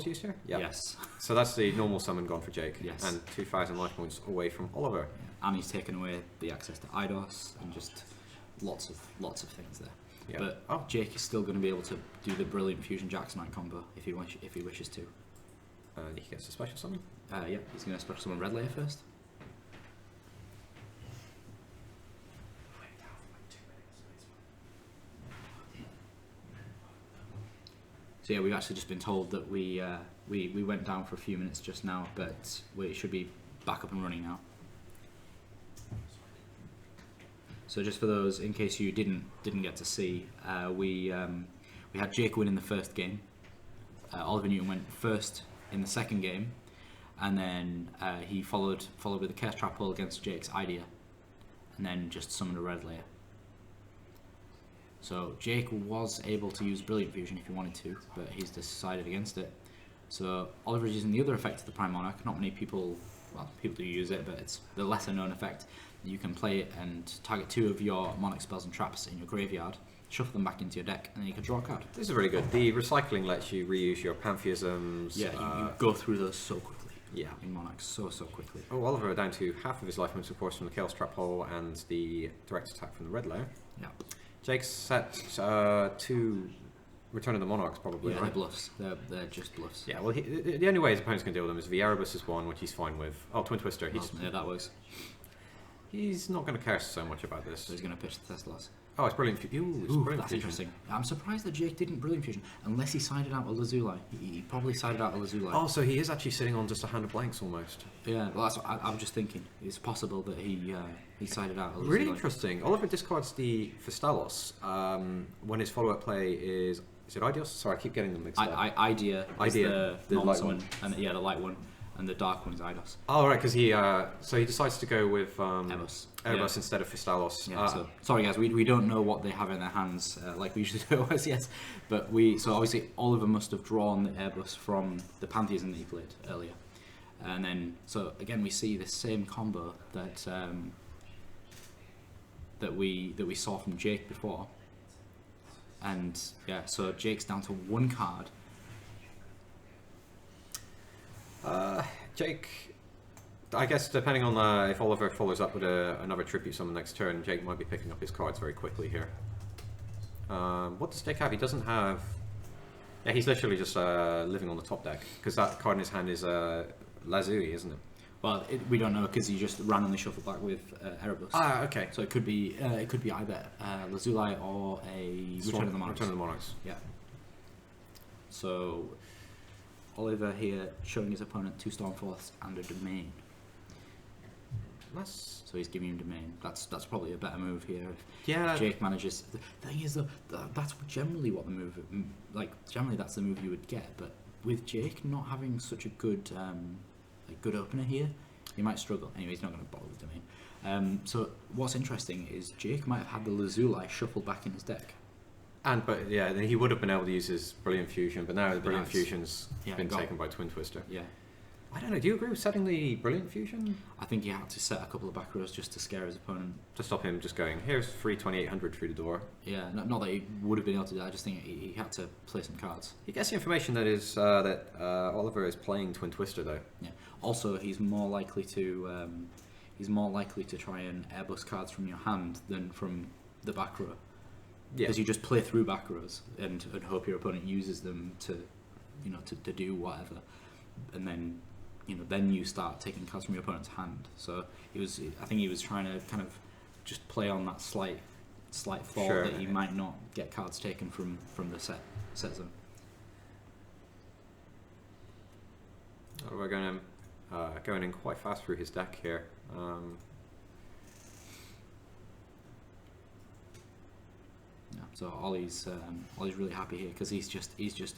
used here? Yeah. Yes. So that's the normal summon gone for Jake. Yes. And 2,000 life points away from Oliver. Yeah. And he's taken away the access to IDOS and just lots of things there. Yeah. But Jake is still going to be able to do the brilliant Fusion Jack's Knight combo if he wishes to. And he gets a special summon. Yeah, he's going to special summon Red Layer first. So yeah, we've actually just been told that we went down for a few minutes just now, but we should be back up and running now. So just for those, in case you didn't get to see, we had Jake win in the first game. Oliver Newton went first in the second game, and then he followed with a Chaos Trap pull against Jake's idea, and then just summoned a Red Layer. So Jake was able to use Brilliant Fusion if he wanted to, but he's decided against it. So Oliver's using the other effect of the Prime Monarch. Not many people, well, people do use it, but it's the lesser known effect. You can play it and target 2 of your Monarch spells and traps in your graveyard, shuffle them back into your deck, and then you can draw a card. This is really good. The recycling lets you reuse your Pantheisms. Yeah, you go through those so quickly. Yeah. In Monarch, so quickly. Oh, Oliver down to half of his life points, of course, from the Chaos Trap hole and the direct attack from the Red Layer. Yeah. Jake's set 2 Return of the Monarchs, probably. Yeah, right? they're bluffs. They're just bluffs. Yeah, well, the only way his opponents can deal with them is the Erebus is one, which he's fine with. Oh, Twin Twister. Yeah, that works. He's not going to care so much about this. So he's going to pitch the Thessalos. Oh, it's Brilliant Fusion. Ooh, that's interesting. I'm surprised that Jake didn't Brilliant Fusion, unless he sided out a Lazuli. He probably sided out a Lazuli. Oh, so he is actually sitting on just a hand of blanks almost. Yeah, well, that's what I'm just thinking. It's possible that he sided out a Lazuli. Really interesting. Oliver discards the Fistalos when his follow-up play is it Ideos? Sorry, I keep getting them mixed up. Idea is the light one, and the light one, and the dark one is Eidos. Oh, right, because he decides to go with Erebus instead of Fistalos. Yeah, so, sorry guys, we don't know what they have in their hands like we usually do always, yes. But so obviously Oliver must have drawn the Erebus from the Pantheism that he played earlier. And then, so again we see the same combo that that we saw from Jake before. And yeah, so Jake's down to 1 card. Jake, I guess depending on if Oliver follows up with another tribute summon next turn, Jake might be picking up his cards very quickly here. What does Jake have? He doesn't have... Yeah, he's literally just living on the top deck, because that card in his hand is Lazuli, isn't it? Well, we don't know because he just randomly shuffled back with Erebus. Ah, okay. So it could be either Lazuli or a Return of the Monarchs. Return of the Monarchs. Yeah. So Oliver here showing his opponent 2 Stormforths and a Domain. So he's giving him Domain. That's probably a better move here. If Jake manages. The thing is though, that's generally what the move. Generally that's the move you would get. But with Jake not having such a good good opener here, he might struggle. Anyway, he's not going to bother with Domain. So what's interesting is Jake might have had the Lazuli shuffled back in his deck. But yeah, then he would have been able to use his Brilliant Fusion, but now the Brilliant Fusion's been taken by Twin Twister. Yeah. I don't know, do you agree with setting the Brilliant Fusion? I think he had to set a couple of back rows just to scare his opponent. To stop him just going, here's free 2,800 through the door. Yeah, not that he would have been able to do that, I just think he had to play some cards. He gets the information that is that Oliver is playing Twin Twister though. Yeah. Also, he's more likely to try and airbus cards from your hand than from the back row. Because you just play through back rows and hope your opponent uses them to do whatever, and then then you start taking cards from your opponent's hand. So I think he was trying to kind of just play on that slight thought that you might not get cards taken from the set zone. We're going in quite fast through his deck here. So Ollie's really happy here because he's just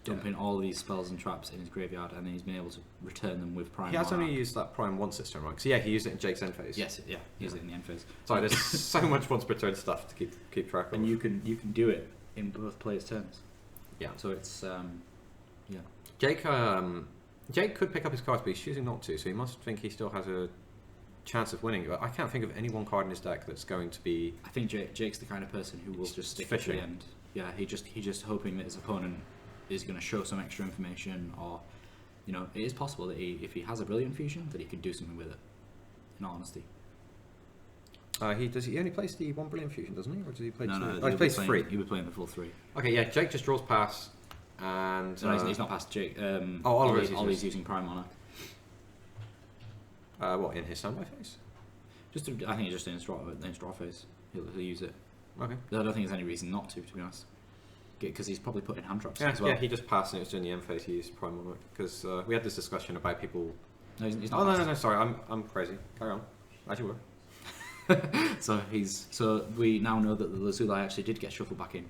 dumping all these spells and traps in his graveyard, and then he's been able to return them with Prime. He has only used that Prime once this turn, right? Because he used it in Jake's end phase. Yes, he used it in the end phase. Sorry, there's so much once per turn stuff to keep track of. And you can do it in both players' turns. Yeah. So it's Jake could pick up his cards, but he's choosing not to. So he must think he still has a chance of winning. But I can't think of any one card in his deck that's going to be. I think Jake's the kind of person who will just stick to the end. Yeah, he's just hoping that his opponent is going to show some extra information, or you know, it is possible that if he has a Brilliant Fusion, that he could do something with it. In all honesty. He only plays the 1 Brilliant Fusion, doesn't he? Or does he play 2? No, he plays 3. He'll be playing the full 3. Okay, yeah, Jake just draws pass, and... No, he's not past Jake. Oliver's using Prime Monarch. What, in his standby phase? I think it's just in his draw phase. He'll use it. Okay. I don't think there's any reason not to be honest. Because he's probably put in hand traps Yeah, as well. yeah, he just passed and it was during the end phase he used Prime Monarch. Because we had this discussion about people... No, he's Oh, not. no, sorry, I'm crazy. Carry on. As you were. So we now know that the Lazuli actually did get shuffled back in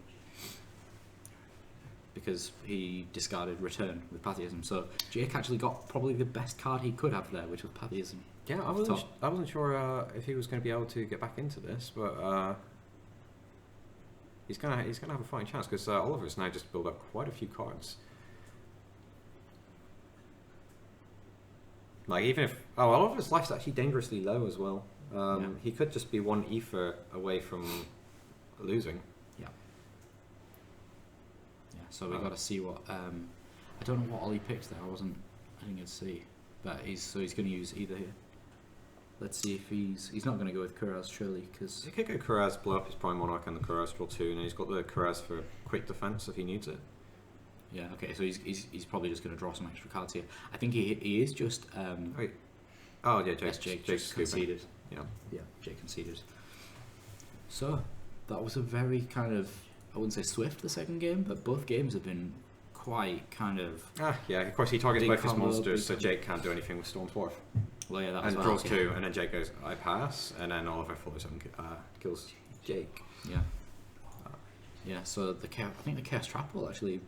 because he discarded Return with Patheism. So Jake actually got probably the best card he could have there, which was Patheism. Yeah, I wasn't sure if he was going to be able to get back into this, but he's gonna have a fighting chance because Oliver's now just built up quite a few cards. Like even if Oliver's life's actually dangerously low as well. He could just be 1 ether away from losing. Yeah. So we've got to see what. I don't know what Ollie picked there. I didn't get to see. But he's going to use either here. Let's see if he's not going to go with Kuraz surely, because he could go Kuraz, blow up his Prime Monarch and the Kuraz draw 2, and then he's got the Kuraz for quick defense if he needs it. Yeah. Okay. So he's probably just going to draw some extra cards here. I think he is just. Wait. Oh yeah, Jake Jake's conceded. Yeah, Jake conceded. So that was a very kind of, I wouldn't say swift the second game, but both games have been quite kind of. Yeah. Of course, he targets both his monsters, so combo. Jake can't do anything with Storm's Dwarf. Well, yeah, that and was draws 2, and then Jake goes, I pass, and then Oliver follows up and kills Jake. Yeah. So I think the Chaos Trap will actually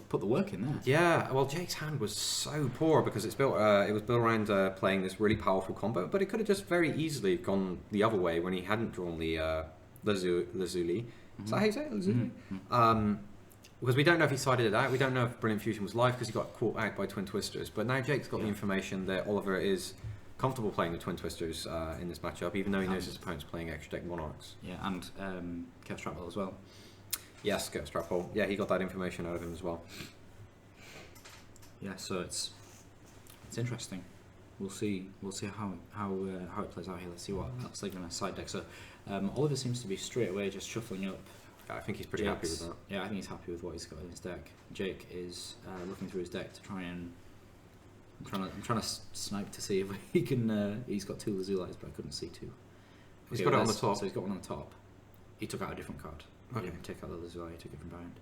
put the work in there. Yeah, well, Jake's hand was so poor because it was built around playing this really powerful combo, but it could have just very easily gone the other way when he hadn't drawn the Lazuli. Is that how you say it? Lazuli? Because we don't know if he sided it out. We don't know if Brilliant Fusion was live because he got caught out by Twin Twisters. But now Jake's got the information that Oliver is comfortable playing the Twin Twisters in this matchup, even though he knows his opponent's playing extra deck Monarchs. Yeah, and Chaos Trap as well. Yes, Chaos Trap Hole. Yeah, he got that information out of him as well. Yeah, so it's interesting. We'll see how it plays out here. Let's see what else they're going to side deck. So Oliver seems to be straight away just shuffling up. I think he's pretty happy with that. Yeah, I think he's happy with what he's got in his deck. Jake is looking through his deck to try and. I'm trying to snipe to see if he can. He's got 2 Lazulis, but I couldn't see 2. He's got it on the top. So he's got one on the top. He took out a different card. Okay. He didn't take out the Lazuli. He took it from behind.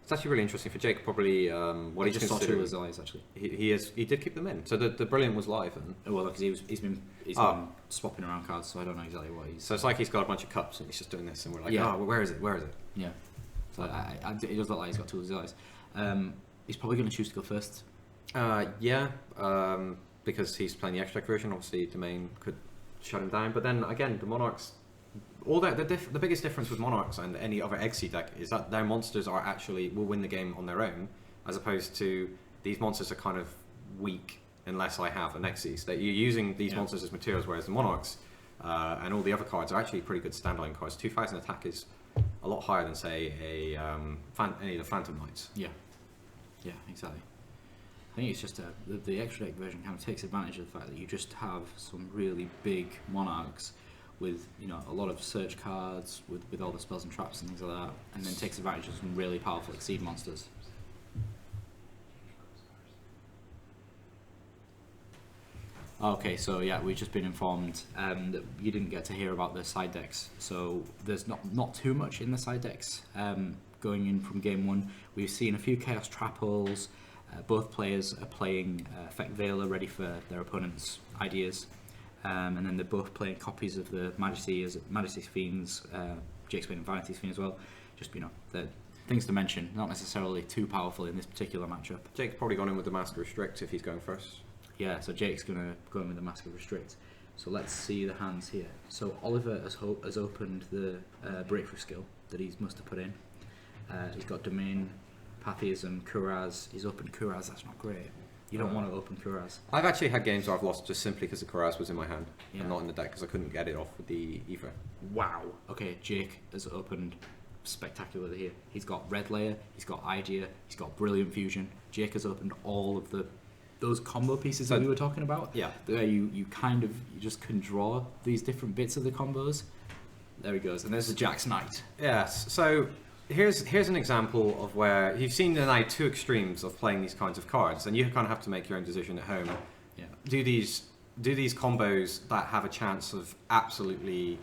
It's actually really interesting for Jake. Probably what he just saw 2 considering. Lazulis actually. He did keep them in. So the Brilliant was live then. Oh, well, because he's been swapping around cards, so I don't know exactly what he's. So it's like he's got a bunch of cups and he's just doing this, and we're like, Yeah. oh, well, where is it? Where is it? Yeah. So it does look like he's got 2 Lazulis. He's probably going to choose to go first. Because he's playing the extract version. Obviously, Domain could shut him down. But then again, the Monarchs, the biggest difference with Monarchs and any other XC deck is that their monsters will win the game on their own, as opposed to these monsters are kind of weak unless I have an XC. So that you're using these monsters as materials, whereas the Monarchs and all the other cards are actually pretty good standalone cards. 2,000 attack is a lot higher than say any of the Phantom Knights. Yeah, exactly. I think it's just the extra deck version kind of takes advantage of the fact that you just have some really big Monarchs with a lot of search cards with all the spells and traps and things like that, and then takes advantage of some really powerful Exceed monsters. Okay, so yeah, we've just been informed that you didn't get to hear about the side decks. So there's not too much in the side decks going in from game 1. We've seen a few Chaos Trap Holes. Both players are playing Effect Veiler ready for their opponent's ideas, and then they're both playing copies of the Majesty's Fiends. Jake's playing Vanity's Fiend as well. Just the things to mention, not necessarily too powerful in this particular matchup. Jake's probably gone in with the Master Restrict if he's going first. Yeah, so Jake's going to go in with the Mask of Restrict. So let's see the hands here. So Oliver has opened the Breakthrough skill that he must have put in. He's got Domain, Patheism, Kuraz. He's opened Kuraz. That's not great. You don't want to open Kuraz. I've actually had games where I've lost just simply because the Kuraz was in my hand and not in the deck because I couldn't get it off with the Ether. Wow. Okay, Jake has opened spectacularly here. He's got Red Layer, he's got Idea, he's got Brilliant Fusion. Jake has opened all of those combo pieces that we were talking about. Yeah. Where you just can draw these different bits of the combos. There he goes, and there's the Jack's Knight. Yes. So here's an example of where you've seen the two extremes of playing these kinds of cards, and you kind of have to make your own decision at home. Yeah. Do these combos that have a chance of absolutely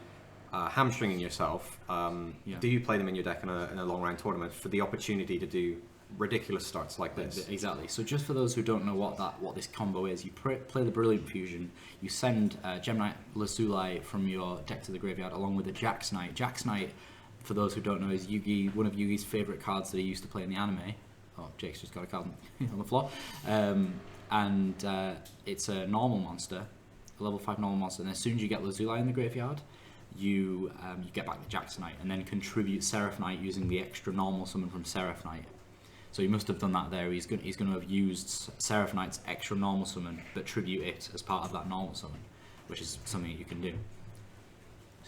hamstringing yourself? Do you play them in your deck in a long round tournament for the opportunity to do ridiculous starts like this? Exactly. So just for those who don't know what this combo is, you play the Brilliant Fusion, you send Gemini Lazuli from your deck to the graveyard along with the Jack's Knight. Jack's Knight, for those who don't know, is one of Yugi's favourite cards that he used to play in the anime. Oh, Jake's just got a card on the floor. And it's a normal monster, a level 5 normal monster, and as soon as you get Lazuli in the graveyard, you get back the Jack's Knight and then contribute Seraph Knight using the extra normal summon from Seraph Knight. So he must have done that there. He's going to have used Seraph Knight's extra normal summon, but tribute it as part of that normal summon, which is something you can do.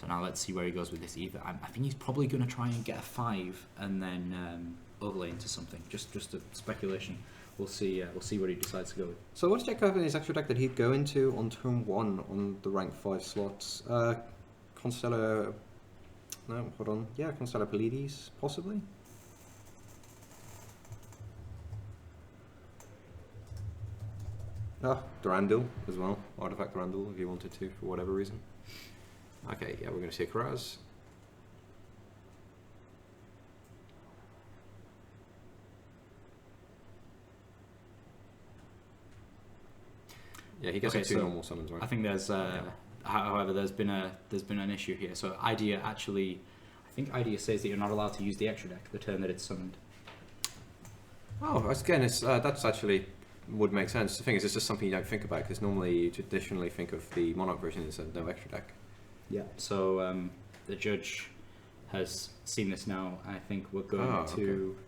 So now let's see where he goes with this Ether. I think he's probably going to try and get a 5 and then overlay into something. Just a speculation. We'll see what he decides to go with. So what does Jake have in his extra deck that he'd go into on turn 1 on the rank 5 slots? Constellar... No, hold on. Yeah, Constellar Pleiades, possibly? Durandal as well. Artifact Durandal if you wanted to, for whatever reason. Okay, yeah, we're going to see Karaz. Yeah, he gets two normal summons, right? I think there's, however, there's been an issue here. So Idea actually, I think Idea says that you're not allowed to use the extra deck the turn that it's summoned. Oh, again, that's actually would make sense. The thing is, it's just something you don't think about because normally you traditionally think of the Monarch version as a no extra deck. Yeah. So the judge has seen this now. I think we're going to. Okay.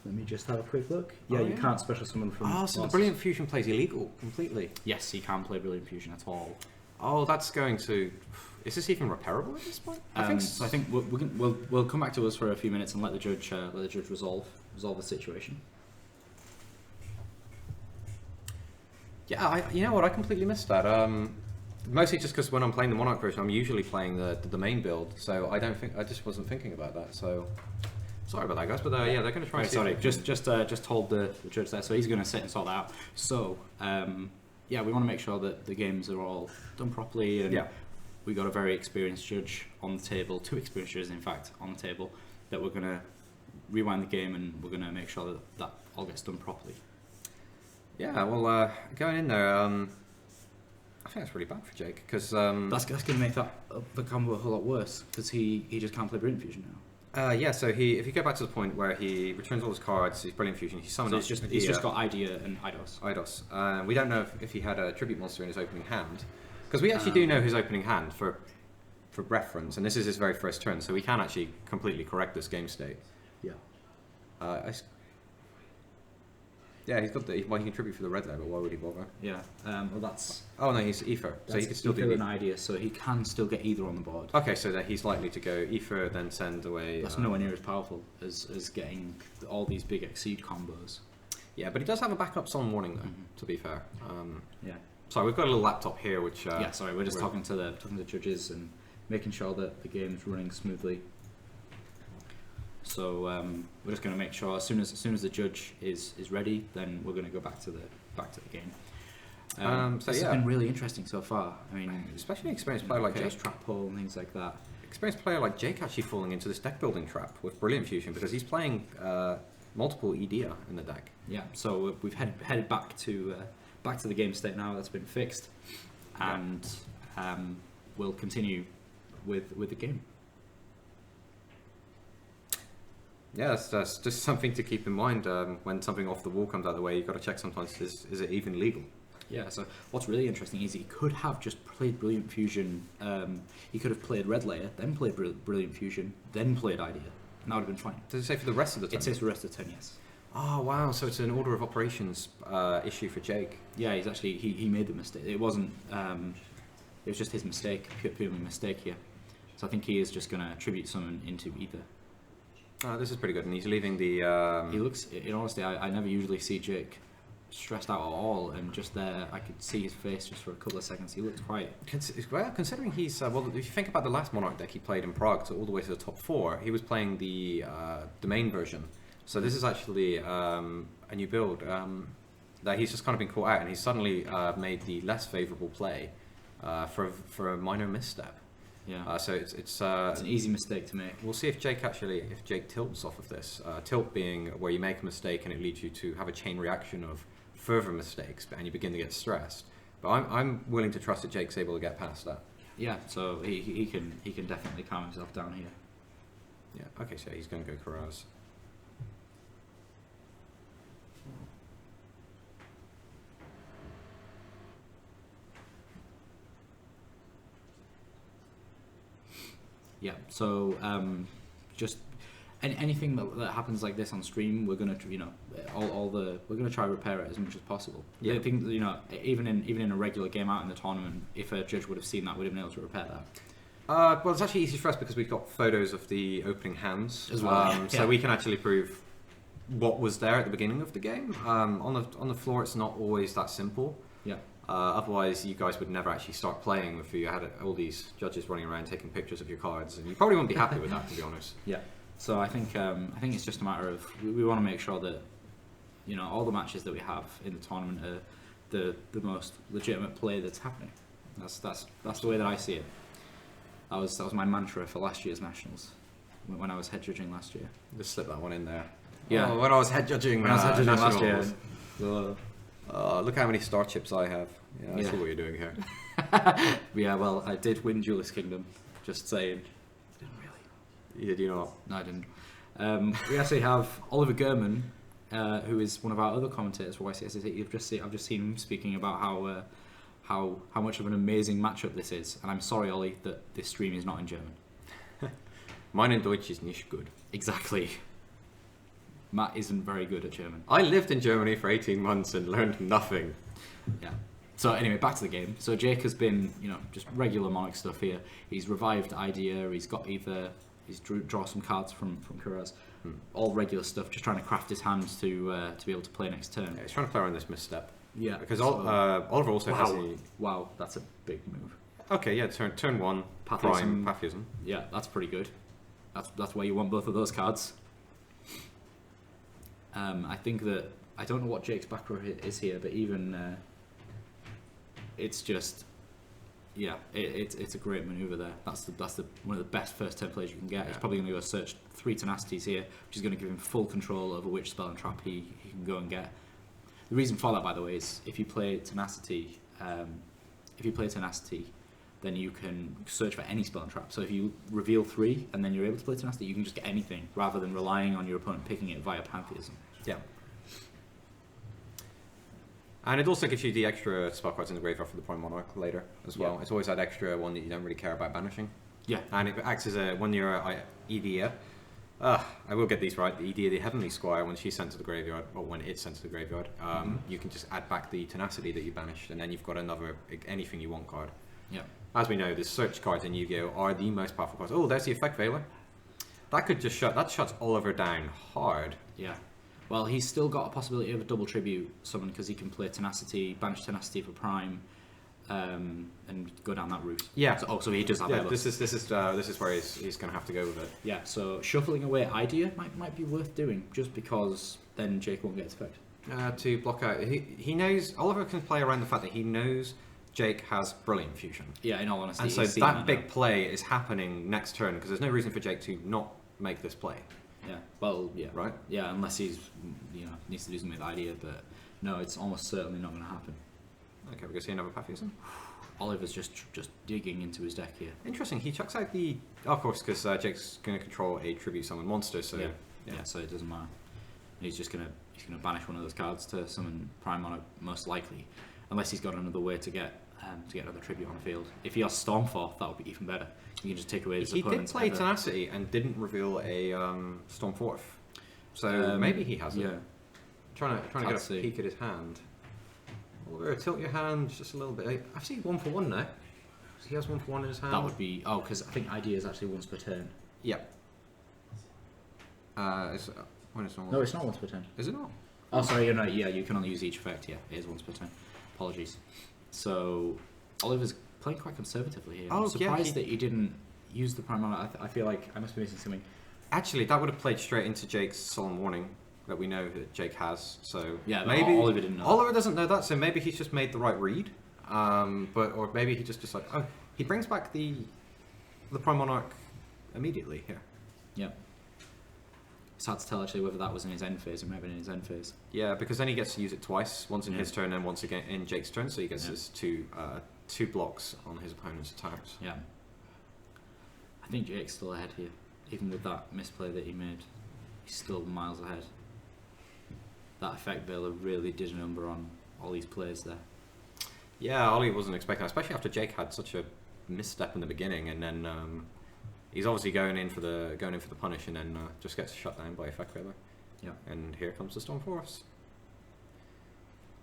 Let me just have a quick look. Yeah, you can't special summon from. Oh, so the Brilliant Fusion plays illegal completely. Yes, he can't play Brilliant Fusion at all. Oh, that's going to. Is this even repairable at this point? I think so. I think we'll come back to us for a few minutes and let the judge resolve the situation. Yeah, you know what? I completely missed that. Mostly just because when I'm playing the Monarch version, I'm usually playing the main build, so I just wasn't thinking about that. So sorry about that, guys. But yeah, they're going to try. Right, sorry, just hold the judge there. So he's going to sit and sort that out. So yeah, we want to make sure that the games are all done properly, and we got a very experienced judge on the table, 2 experienced judges in fact on the table, that we're going to rewind the game and we're going to make sure that all gets done properly. Yeah, well, going in there, I think that's really bad for Jake because that's going to make the combo a whole lot worse because he just can't play Brilliant Fusion now. Yeah, so if you go back to the point where he returns all his cards, his Brilliant Fusion, he summons. So he's just got Idea and Eidos. Eidos. We don't know if he had a tribute monster in his opening hand because we actually do know his opening hand for reference, and this is his very first turn, so we can actually completely correct this game state. Yeah. Yeah, he's got he can tribute for the red layer, but why would he bother? Yeah, well that's... Oh no, he's Ether, so he can still do an Idea, so he can still get either on the board. Okay, so that he's likely to go Ether, then send away... That's nowhere near as powerful as getting all these big Exceed combos. Yeah, but he does have a backup Sun Warning though, to be fair. Yeah. So we've got a little laptop here, which... yeah, sorry, we're just talking to the judges and making sure that the game's running smoothly. So we're just going to make sure as soon as the judge is ready, then we're going to go back to the game. So this has been really interesting so far. I mean, especially an experienced player like Jake, trap pull and things like that. Experienced player like Jake actually falling into this deck building trap with Brilliant Fusion because he's playing multiple Idea in the deck. Yeah. So we've headed back to the game state now. That's been fixed, and we'll continue with the game. Yeah, that's just something to keep in mind when something off the wall comes out of the way. You've got to check sometimes, is it even legal? Yeah, so what's really interesting is he could have just played Brilliant Fusion. He could have played Red Layer, then played Brilliant Fusion, then played Idea. And that would have been fine. Does it say for the rest of the turn? It says for the rest of the turn, yes. Oh, wow, so it's an order of operations issue for Jake. Yeah, he's actually, he made the mistake. It wasn't, it was just his mistake, purely mistake here. So I think he is just going to tribute summon into Ether. This is pretty good, and he's leaving the... He looks, in honesty, I never usually see Jake stressed out at all, and just there, I could see his face just for a couple of seconds. He looked quite... Well, considering he's... well, if you think about the last Monarch deck he played in Prague, so all the way to the top 4, he was playing the main version. So this is actually a new build that he's just kind of been caught out, and he's suddenly made the less favourable play for a minor misstep. Yeah. So it's an easy mistake to make. We'll see if Jake tilts off of this. Tilt being where you make a mistake and it leads you to have a chain reaction of further mistakes, and you begin to get stressed. But I'm willing to trust that Jake's able to get past that. Yeah. So he can definitely calm himself down here. Yeah. Okay. So he's going to go Karaz. Yeah, so just anything that happens like this on stream, we're gonna we're gonna try to repair it as much as possible. Yeah, I think even in a regular game out in the tournament, if a judge would have seen that, we'd have been able to repair that. Well, it's actually easy for us because we've got photos of the opening hands as well, so we can actually prove what was there at the beginning of the game. On the floor, it's not always that simple. Yeah. Otherwise, you guys would never actually start playing if you had all these judges running around taking pictures of your cards, and you probably wouldn't be happy with that, to be honest. Yeah. So I think it's just a matter of we want to make sure that all the matches that we have in the tournament are the most legitimate play that's happening. That's the way that I see it. That was my mantra for last year's nationals when I was head judging last year. Just slip that one in there. Yeah. Oh, when I was head judging last year. Look how many star chips I have. Yeah, I see what you're doing here. Yeah, well, I did win Duelist Kingdom. Just saying. Didn't really. Did you not? No, I didn't. We actually have Oliver Gurman, who is one of our other commentators for YCSC. I've just seen him speaking about how much of an amazing matchup this is, and I'm sorry, Ollie, that this stream is not in German. Mine in Deutsch is nicht gut. Exactly. Matt isn't very good at German. I lived in Germany for 18 months and learned nothing. Yeah. So anyway, back to the game. So Jake has been, just regular Monarch stuff here. He's revived Idea. He's draw some cards from Kuraz. All regular stuff. Just trying to craft his hands to be able to play next turn. Yeah, he's trying to play around this misstep. Yeah. Because Oliver also has a... Wow, that's a big move. Okay, yeah. Turn 1. Prime Pathism. Yeah, that's pretty good. That's why you want both of those cards. I think that I don't know what Jake's back row is here, but even it's just it's a great maneuver there. That's one of the best first turn plays you can get. Yeah. He's probably going to go search 3 tenacities here, which is going to give him full control over which spell and trap he can go and get. The reason for that, by the way, is if you play tenacity, then you can search for any spell and trap. So if you reveal 3 and then you're able to play tenacity, you can just get anything rather than relying on your opponent picking it via pantheism. Yeah. And it also gives you the extra spell cards in the graveyard for the Prime Monarch later as well. Yeah. It's always that extra one that you don't really care about banishing. Yeah. And it acts as a 1-year Edea. I will get these right. The Edea, the Heavenly Squire, when she's sent to the graveyard, or when it's sent to the graveyard, you can just add back the tenacity that you banished, and then you've got another anything you want card. Yeah. As we know, the search cards in Yu-Gi-Oh! Are the most powerful cards. Oh, there's the Effect Veiler. That could just shuts Oliver down hard. Yeah. Well, he's still got a possibility of a double tribute summon because he can play Tenacity, banish Tenacity for Prime, and go down that route. Yeah. So he does have. Yeah. This is where he's going to have to go with it. Yeah. So shuffling away Idea might be worth doing just because then Jake won't get its effect. To block out, he knows Oliver can play around the fact that he knows Jake has Brilliant Fusion. Yeah. In all honesty, and so that big play is happening next turn because there's no reason for Jake to not make this play. Yeah, well, yeah. Right? Yeah, unless he's, needs to do something with Idea, but no, it's almost certainly not going to happen. Okay, we're going to see another Pathism. Oliver's just digging into his deck here. Interesting, he chucks out the... of course, because Jake's going to control a Tribute Summon monster, so... Yeah, so it doesn't matter. He's just going to banish one of those cards to summon Prime Monarch, most likely, unless he's got another way to get another Tribute on the field. If he has Stormforth, that would be even better. You can just take away his opponent's... He did play Tenacity and didn't reveal a Stormforth. So maybe he has it. Yeah. Trying to get a peek at his hand. Or tilt your hand just a little bit. I've seen 1-for-1 now. He has 1-for-1 in his hand. That would be... Oh, because I think Idea is actually once per turn. Yep. When it's not No, it's not once per turn. Is it not? Oh, sorry, you're not. Yeah, you can only use each effect. Yeah, it is once per turn. Apologies. So, Oliver's playing quite conservatively here. Oh, I'm surprised yeah, that he didn't use the Prime Monarch. I feel like I must be missing something. Actually, that would have played straight into Jake's Solemn Warning that we know that Jake has. So Yeah, maybe Oliver didn't know. Oliver doesn't know that, so maybe he's just made the right read. Or maybe he just decided. Oh, he brings back the Prime Monarch immediately here. Yeah. It's hard to tell actually whether that was in his end phase. It might have been in his end phase. Yeah, because then he gets to use it twice, once in his turn and once again in Jake's turn, so he gets his two blocks on his opponent's attacks. Yeah. I think Jake's still ahead here. Even with that misplay that he made, he's still miles ahead. That effect Baylor really did a number on all these plays there. Yeah, Ollie wasn't expecting that, especially after Jake had such a misstep in the beginning, and then he's obviously going in for the punish, and then just gets shut down by effect Baylor. Yeah. And here comes the Storm Force.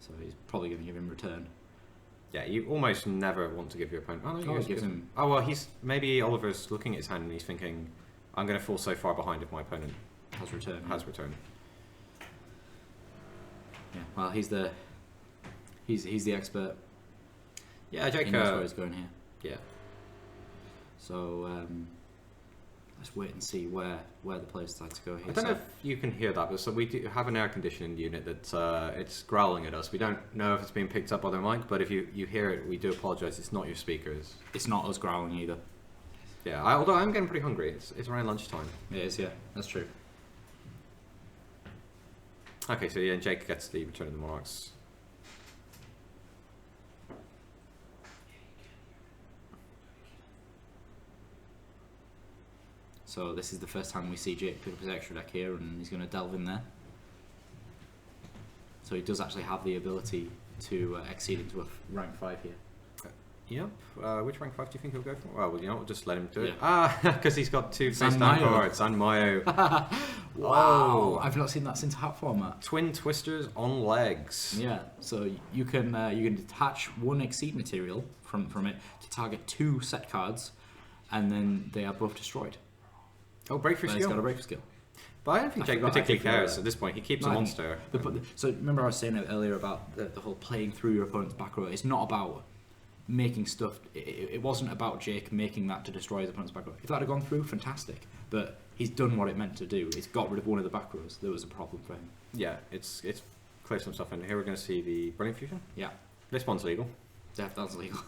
So he's probably going to give him return. Yeah, you almost never want to give your opponent. Oh, no, Oh, gives him. Oh well, maybe Oliver's looking at his hand and he's thinking, I'm going to fall so far behind if my opponent Has return. has return. Yeah. Well, he's the expert. Yeah, Jake. He knows where he's going here. Yeah. So let's wait and see where the players decide to go here. I don't know if you can hear that, but so we do have an air conditioning unit that it's growling at us. We don't know if it's being picked up by the mic, but if you hear it, we do apologise. It's not your speakers. It's not us growling either. Yeah, although I'm getting pretty hungry. It's around lunchtime. It is, yeah. That's true. Okay, so yeah, Jake gets the Return of the Monarchs. So this is the first time we see Jake pick up his extra deck here, and he's going to delve in there. So he does actually have the ability to exceed into a rank 5 here. Yep. Which rank 5 do you think he'll go for? Well, you know what? We'll just let him do it. Yeah. Because he's got two San face down Mayo. cards. San Mayo. Wow! Whoa. I've not seen that since hat format. Twin Twisters on legs. Yeah. So you can detach one exceed material from it to target 2 set cards, and then they are both destroyed. Oh, breakthrough But skill. He's got a breakthrough skill. But I don't think Jake particularly cares at this point. He keeps a monster. So remember I was saying earlier about the whole playing through your opponent's back row. It's not about making stuff. It wasn't about Jake making that to destroy his opponent's back row. If that had gone through, fantastic. But he's done what it meant to do. It's got rid of one of the back rows. There was a problem for him. Yeah, it's cleared some stuff in. Here we're going to see the Brilliant Fusion. Yeah. This one's legal. That's legal.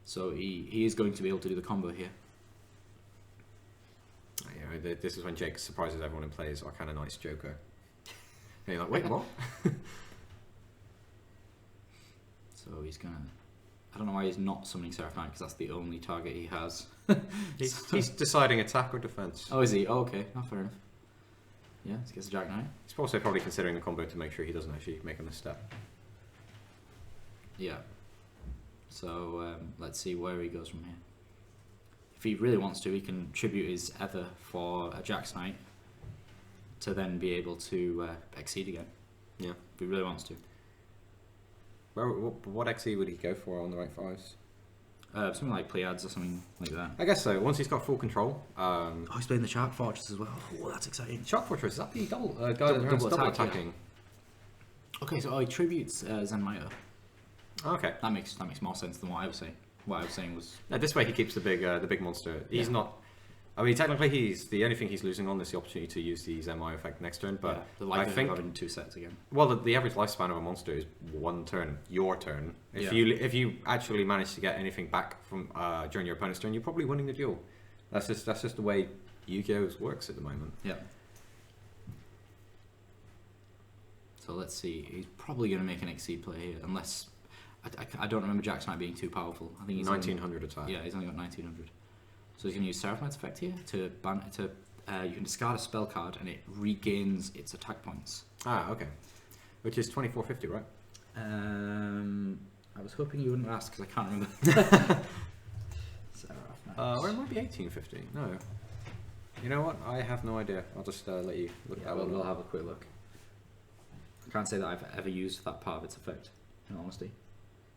So he is going to be able to do the combo here. Yeah, this is when Jake surprises everyone and plays Arcana Knight's Joker. And you're like, wait, what? So he's gonna. I don't know why he's not summoning Seraph Knight, because that's the only target he has. He's deciding attack or defense. Oh, is he? Oh, okay. Not fair enough. Yeah, he gets a Jack Knight. He's also probably considering the combo to make sure he doesn't actually make a misstep. Yeah. So let's see where he goes from here. If he really wants to, he can tribute his Ether for a Jack's Knight to then be able to exceed again. Yeah. If he really wants to. What XE would he go for on the rank 5s? Something like Pleiades or something like that. I guess so. Once he's got full control. Oh, he's playing the Shark Fortress as well. Oh, that's exciting. Shark Fortress, is that the double guy Double that's double attack, attacking? Okay, so he tributes Zenmaia. Okay. That makes more sense than what I was saying. What I was saying was No, this way he keeps the big monster. He's not. I mean, technically, the only thing he's losing on is the opportunity to use the ZMI effect next turn. But the I likelihood think of having 2 sets again. well, the average lifespan of a monster is 1 turn. Your turn. If you actually manage to get anything back from during your opponent's turn, you're probably winning the duel. That's just the way Yu-Gi-Oh works at the moment. Yeah. So let's see. He's probably going to make an exceed play here, unless I don't remember Jack's Knight being too powerful. I think he's 1900 attack. Yeah, he's only got 1900. So he's going to use Seraph Knight's effect here to ban it. You can discard a spell card and it regains its attack points. Ah, okay. Which is 2450, right? I was hoping you wouldn't ask because I can't remember. Seraph Knight. Or it might be 1850. No. You know what? I have no idea. I'll just let you look at that. We'll have a quick look. I can't say that I've ever used that part of its effect, in honesty.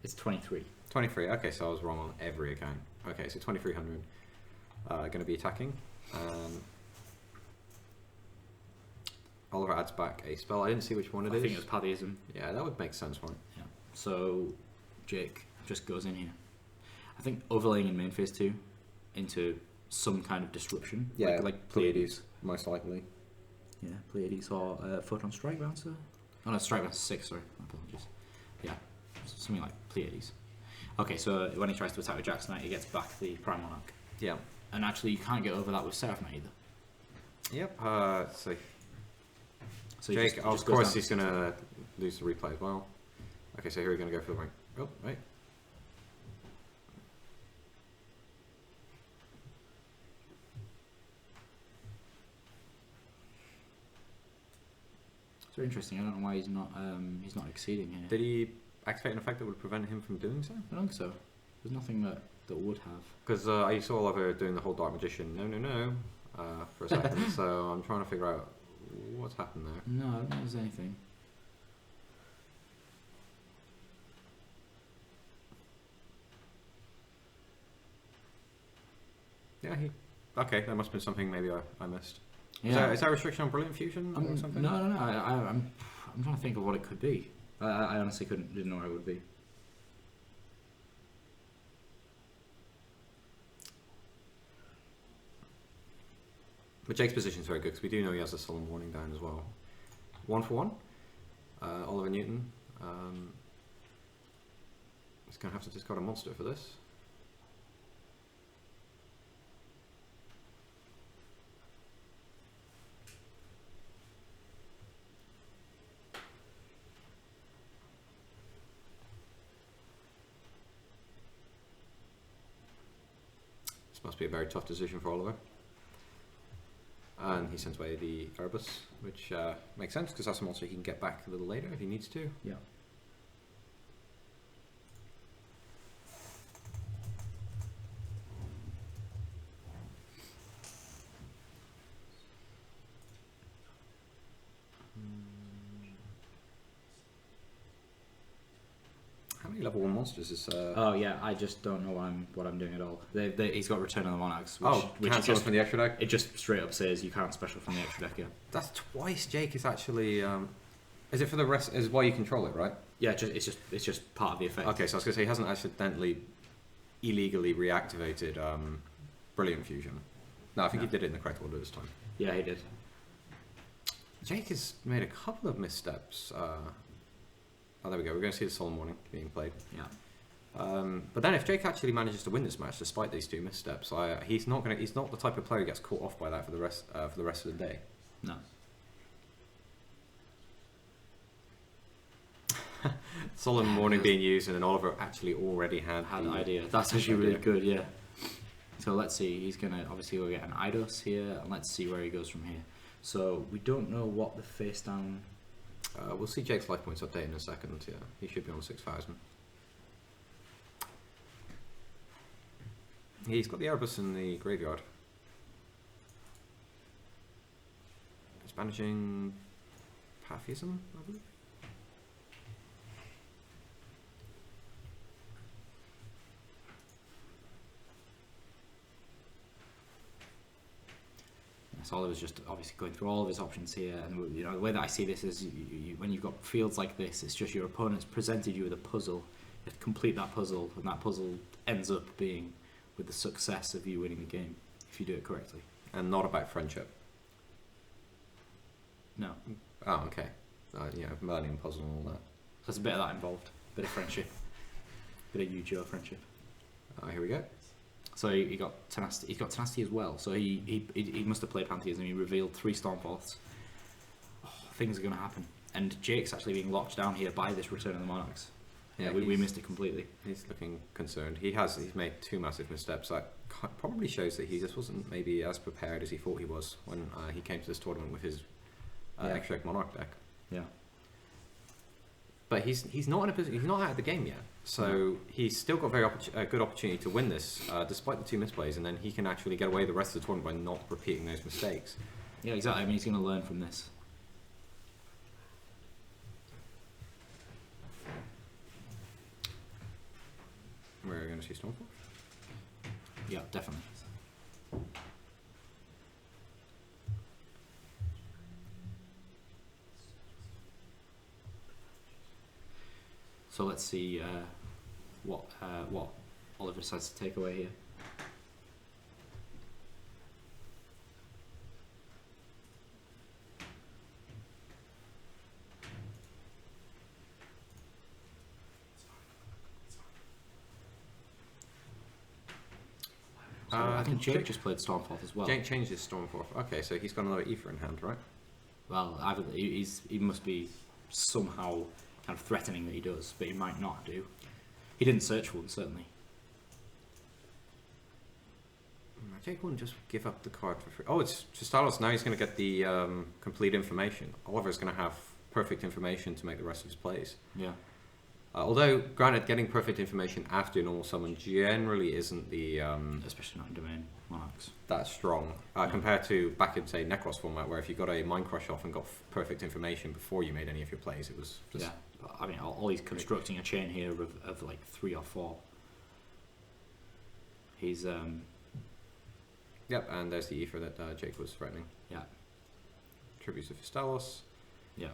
It's 23. 23. Okay, so I was wrong on every account. Okay, so 2300. going to be attacking. Oliver adds back a spell. I didn't see which one it is. I think it was Paddyism. Yeah, that would make sense, right? Yeah. So Jake just goes in here. I think overlaying in main phase 2 into some kind of disruption. Yeah, like Pleiades, most likely. Yeah, Pleiades or Photon Strike Bouncer. Oh no, Strike Bouncer 6, sorry. My apologies. Yeah, something like Pleiades. Okay, so when he tries to attack with Jack's Knight, he gets back the Prime Monarch. Yeah. And actually, you can't get over that with Seraph Knight either. Yep, so he Jake, just of goes course, down he's to going to lose the replay as well. Okay, so here we're going to go for the ring. Oh, wait. It's very interesting. I don't know why he's not exceeding here. Did he activate an effect that would prevent him from doing so? I don't think so. There's nothing that would have. Because I saw Oliver doing the whole Dark Magician, no, for a second, so I'm trying to figure out what's happened there. No, I don't think there's anything. Yeah, okay, that must have been something maybe I missed. Yeah. Is that a restriction on Brilliant Fusion or something? No. I'm trying to think of what it could be. I honestly didn't know what it would be. But Jake's position is very good because we do know he has a Solemn Warning down as well. 1 for 1. Oliver Newton. He's going to have to discard a monster for this. This must be a very tough decision for Oliver. And he sends away the Erebus, which makes sense because that's a monster he can get back a little later if he needs to. Yeah. How many level 1 monsters is... Oh yeah, I just don't know what I'm doing at all. He's got Return of the Monarchs, which cancels from the extra deck? It just straight up says you can't special from the extra deck, yeah. That's twice Jake is actually... is it for the rest... Is why you control it, right? Yeah, it's just part of the effect. Okay, so I was going to say he hasn't accidentally illegally reactivated Brilliant Fusion. No, I think he did it in the correct order this time. Yeah, he did. Jake has made a couple of missteps. Oh, there we go. We're going to see the Solemn Warning being played. Yeah. But then, if Jake actually manages to win this match, despite these 2 missteps, he's not the type of player who gets caught off by that for the rest of the day. No. Solemn Warning being used, and then Oliver actually already had an idea. That's actually really good. Yeah. So let's see. He's gonna obviously we'll get an Eidos here, and let's see where he goes from here. So we don't know what the face down. We'll see Jake's life points update in a second. Yeah, he should be on 6,000. He's got the Erebus in the graveyard. He's managing Pathism, I believe. So Oliver's just obviously going through all of his options here, and you know the way that I see this is when you've got fields like this, it's just your opponent's presented you with a puzzle. You have to complete that puzzle, and that puzzle ends up being with the success of you winning the game if you do it correctly. And not about friendship. No. Oh, okay. Yeah, Millennium Puzzle and all that. There's a bit of that involved. Bit of friendship. Bit of Yu-Gi-Oh friendship. Here we go. So he got tenacity. He's got tenacity as well. So he must have played Pantheism. He revealed 3 Stormforths. Oh, things are going to happen. And Jake's actually being locked down here by this Return of the Monarchs. Yeah, we missed it completely. He's looking concerned. He's made 2 massive missteps. That probably shows that he just wasn't maybe as prepared as he thought he was when he came to this tournament with his extra Monarch deck. Yeah. But he's not in a position. He's not out of the game yet. So he's still got a good opportunity to win this, despite the 2 misplays, and then he can actually get away the rest of the tournament by not repeating those mistakes. Yeah, exactly. I mean, he's going to learn from this. We're going to see Stormforth? Yeah, definitely. So let's see what Oliver decides to take away here. So I think Jake just played Stormforth as well. Jake changed his Stormforth. Okay, so he's got another Ether in hand, right? Well, either he must be somehow kind of threatening that he does, but he might not do. He didn't search for one, certainly. Jake wouldn't just give up the card for free. Oh, it's Fistalos. Now he's going to get the complete information. Oliver's going to have perfect information to make the rest of his plays. Yeah. Although, granted, getting perfect information after normal summon generally isn't the... especially not in Domain Monarchs. that strong, compared to back in, say, Necros format, where if you got a Mind Crush off and got perfect information before you made any of your plays, it was just... Yeah, I mean, all he's constructing a chain here of like 3 or 4. He's... Yep, and there's the Ether that Jake was threatening. Yeah. Tributes to Fistalos. Yeah.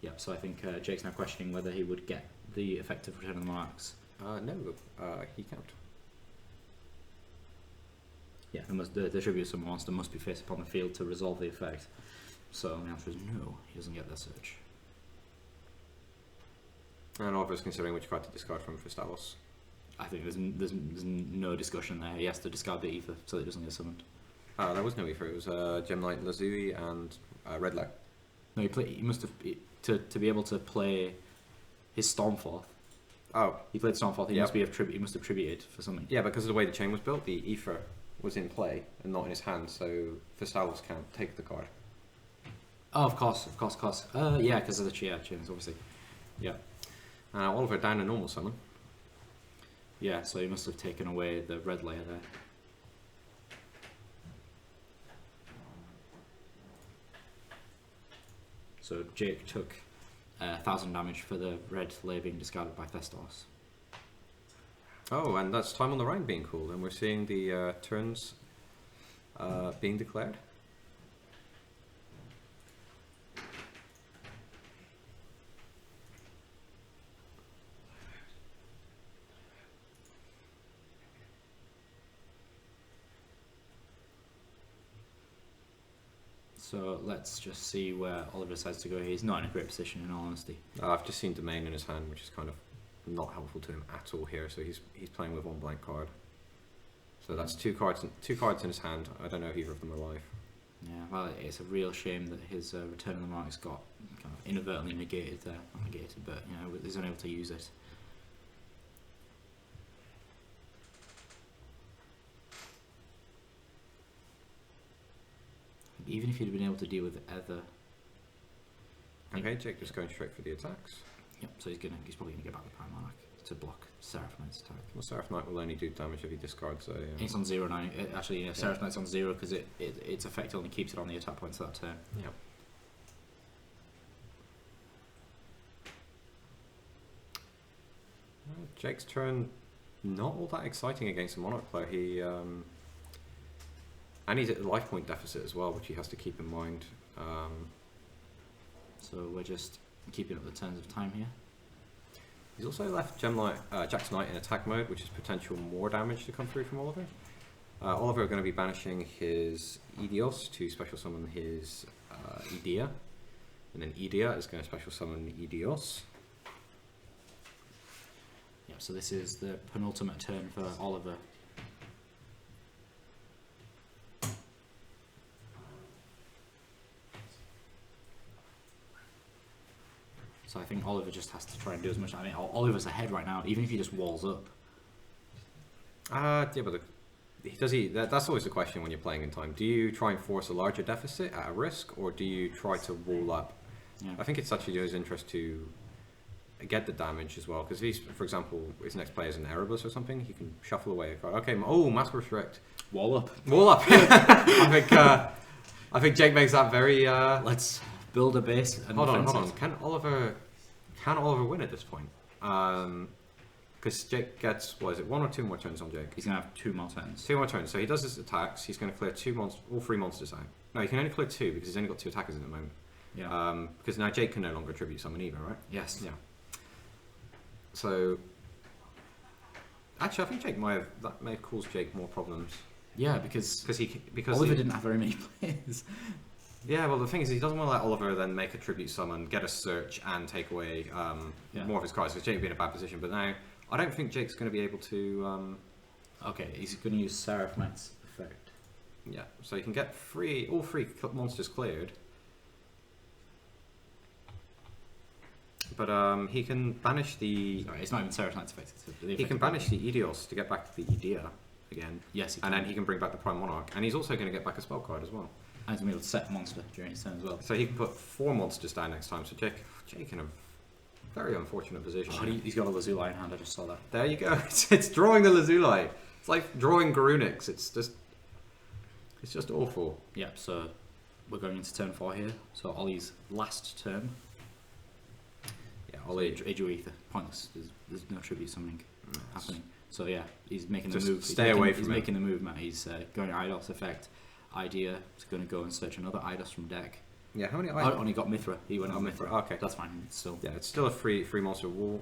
Yeah, so I think Jake's now questioning whether he would get the effective Return of the Monarchs. No, he can't. Yeah, the Tribute Summon monster must be faced upon the field to resolve the effect. So the answer is no, he doesn't get the search. And Oliver's considering which card to discard from Fistalos. I think there's no discussion there. He has to discard the Ether so that he doesn't get summoned. There was no Ether, it was Gemlight Lazuli and Redlow. No, he must have... To be able to play his Stormforth. Oh. He played Stormforth, he must have tributed for something. Yeah, because of the way the chain was built, the Ether was in play and not in his hand, so Fistalos can't take the card. Oh, of course. Yeah, because of the chains, obviously. Yeah. Oliver down a normal summon. Yeah, so he must have taken away the red layer there. So Jake took 1,000 damage for the red layer being discarded by Thestos. Oh, and that's time on the round being called, and we're seeing the turns being declared. So let's just see where Oliver decides to go. He's not in a great position, in all honesty. I've just seen Domain in his hand, which is kind of not helpful to him at all here. So he's playing with one blank card. So that's two cards in his hand. I don't know if either of them are live. Yeah, well, it's a real shame that his Return of the Monarchs got kind of inadvertently negated there. Not negated, but you know, he's unable to use it. Even if he'd been able to deal with Ether. Okay, Jake just going straight for the attacks. Yep, so he's probably gonna get back the Prime Monarch to block Seraph Knight's attack. Well, Seraph Knight will only do damage if he discards a... It's on 0 now. Actually, Seraph Knight's on 0 because its effect only keeps it on the attack points that turn. Yeah. Jake's turn, not all that exciting against a Monarch player. He... and he's at a life point deficit as well, which he has to keep in mind. So we're just keeping up the turns of time here. He's also left Jack's Knight in attack mode, which is potential more damage to come through from Oliver. Oliver are going to be banishing his Idios to special summon his Idea. And then Idea is going to special summon Idios. Yeah, so this is the penultimate turn for Oliver. So I think Oliver just has to try and do as much. I mean, Oliver's ahead right now, even if he just walls up. Yeah, but that's always the question when you're playing in time. Do you try and force a larger deficit at a risk, or do you try to wall up? Yeah. I think it's actually in his interest to get the damage as well, because if he's, for example, his next player is an Erebus or something, he can shuffle away a card. Okay, Mass Restrict. Wall up. Wall up. I think Jake makes that very... Let's build a base and hold on. Can Oliver win at this point? Because because Jake gets, what is it, 1 or 2 more turns on Jake? He's going to have 2 more turns. 2 more turns. So he does his attacks. He's going to clear all 3 monsters out. No, he can only clear 2 because he's only got 2 attackers at the moment. Yeah. Because now Jake can no longer tribute summon either, right? Yes. Yeah. So actually, I think that may have caused Jake more problems. Yeah, because Oliver didn't have very many players. Yeah, well, the thing is, he doesn't want to let Oliver then make a tribute summon, get a search, and take away more of his cards, because Jake would be in a bad position. But now, I don't think Jake's going to be able to... Okay, he's going to use Seraphimite's effect. Yeah, so he can get all 3 monsters cleared. But he can banish the... Sorry, it's not even Seraphimite's effect. He can banish the Eidos to get back to the Idea again. Yes, he can. And then he can bring back the Prime Monarch. And he's also going to get back a spell card as well. And he's going to be able to set a monster during his turn as well. So he can put 4 monsters down next time. So Jake in a very unfortunate position. Oh, he's got a Lazuli in hand, I just saw that. There you go. It's drawing the Lazuli. It's like drawing Garunix. It's just awful. Yep, so we're going into turn 4 here. So Ollie's last turn. Yeah, Ollie. Age of Ether. Pointless. There's no tribute summoning happening. So yeah, he's making the Just move. stay away from He's it. making the move, Matt. He's going Eidos effect. Idea is going to go and search another Eidos from deck. Yeah, how many? Oh, and he got Mithra. He went on Mithra. Okay, that's fine. It's still. Yeah, it's still a free monster wall.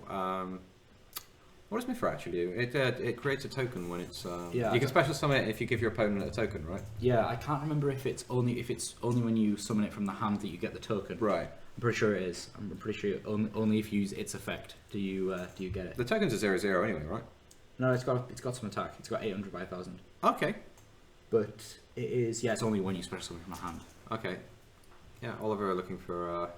What does Mithra actually do? It creates a token when it's. Yeah, you can special summon it if you give your opponent a token, right? Yeah, I can't remember if it's only when you summon it from the hand that you get the token. Right. I'm pretty sure it is. I'm pretty sure only if you use its effect do you get it. The token's a 0/0 anyway, right? No, it's got some attack. It's got 800 by 1000. Okay. But it is, yeah, it's only when you special summon from a hand. Okay. Yeah, Oliver looking for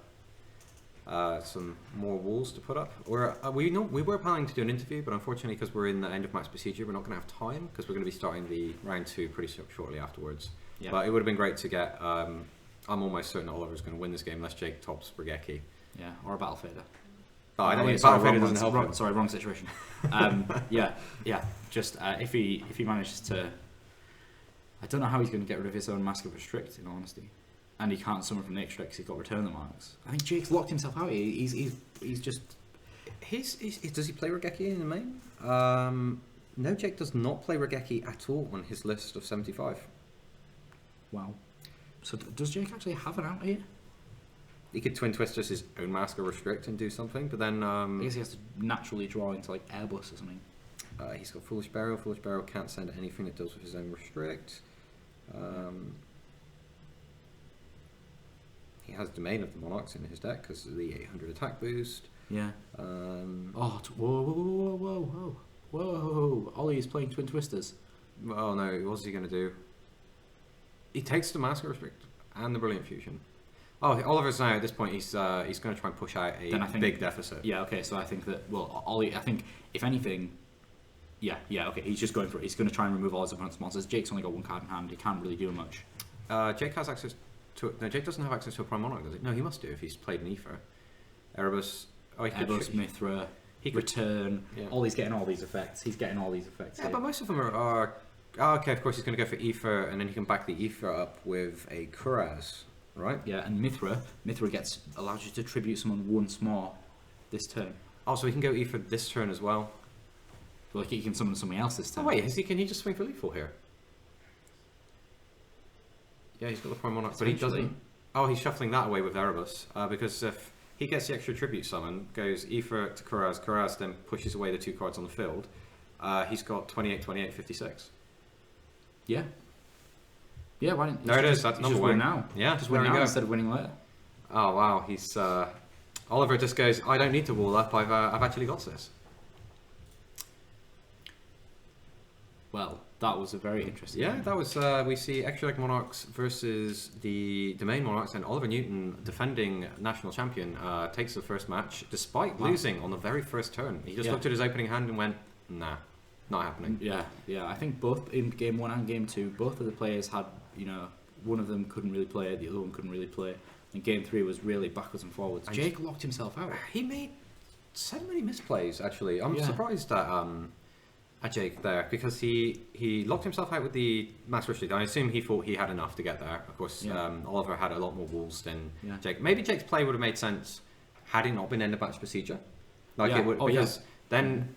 some more walls to put up. We were planning to do an interview, but unfortunately, because we're in the end of match procedure, we're not going to have time because we're going to be starting the round 2 pretty shortly afterwards. Yeah. But it would have been great to get. I'm almost certain Oliver's going to win this game unless Jake tops Brigeki. Yeah, or a Battle Fader. Oh, I don't Battle Fader doesn't help him. Sorry, wrong situation. Yeah. Just if he manages to, I don't know how he's going to get rid of his own Mask of Restrict. In all honesty, and he can't summon from the extra because he's got Return the Marks. I think Jake's locked himself out. He's just. Does he play Regeki in the main? No, Jake does not play Regeki at all on his list of 75. Wow. So does Jake actually have an out here? He could Twin Twist his own Mask of Restrict and do something, but then... I guess he has to naturally draw into like Airbus or something. He's got Foolish Burial. Foolish Burial can't send anything that deals with his own Restrict. He has Domain of the Monarchs in his deck because of the 800 attack boost. Yeah. Whoa. Ollie is playing Twin Twisters. Oh no, what's he going to do? He takes the Mask of Restrict and the Brilliant Fusion. Oh, Oliver's now at this point. He's going to try and push out a big deficit. Yeah. Okay. So I think that Ollie. I think if anything, yeah. Okay. He's just going for it. He's going to try and remove all his opponent's monsters. Jake's only got 1 card in hand. He can't really do much. Jake has access to. No, Jake doesn't have access to a Prime Monarch, does he? No, he must do if he's played an Ether. Erebus. Oh, he could. Erebus, Mithra. He could Return. Yeah. Ollie's getting all these effects. He's getting all these effects. Yeah, but most of them are. Okay, of course he's going to go for Ether, and then he can back the Ether up with a Kuraz. Right. Yeah, and Mithra allows you to tribute someone once more this turn. Oh, so he can go Ether this turn as well. Like he can summon something else this turn. Oh wait, can he just swing for lethal here? Yeah, he's got the Prime Monarch, but he doesn't. Oh, he's shuffling that away with Erebus because if he gets the extra tribute summon, goes Ether to Kuraz then pushes away the 2 cards on the field. He's got 28, 56. Yeah. Yeah, why didn't... There it is, that's number 1. Win now. Yeah, just win now instead of winning later. Oh, wow, he's... Oliver just goes, I don't need to wall up, I've actually got this. Well, that was a very interesting game. Game. That was... we see Extra Leg Monarchs versus the Domain Monarchs, and Oliver Newton, defending national champion, takes the first match, despite losing on the very first turn. He just looked at his opening hand and went, nah. Not happening. Yeah. I think both in game 1 and game 2, both of the players had, one of them couldn't really play, the other one couldn't really play. And game 3 was really backwards and forwards. Jake locked himself out. He made so many misplays, actually. I'm surprised at Jake there, because he locked himself out with the Master Restrict. I assume he thought he had enough to get there. Of course, Oliver had a lot more walls than Jake. Maybe Jake's play would have made sense had it not been end of match procedure. Like it would, because then...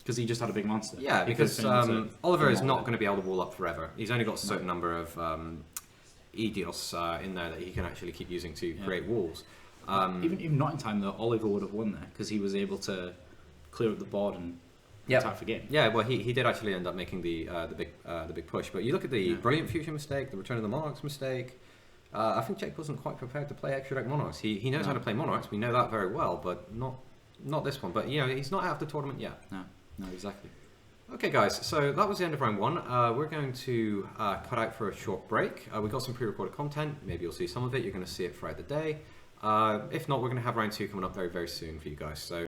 Because he just had a big monster. Yeah, He because could've turned into Oliver is a not monster. going to be able to wall up forever. He's only got a certain number of Edios in there that he can actually keep using to create walls. Even not in time though, Oliver would have won there because he was able to clear up the board and attack for game. Yeah, well, he did actually end up making the big push. But you look at the Brilliant Fusion mistake, the Return of the Monarchs mistake. I think Jake wasn't quite prepared to play extra deck Monarchs. He knows how to play Monarchs. We know that very well, but not this one. But he's not out of the tournament yet. No, exactly. Okay, guys. So that was the end of round one. We're going to cut out for a short break. We've got some pre-recorded content. Maybe you'll see some of it. You're going to see it throughout the day. If not, we're going to have round two coming up very, very soon for you guys. So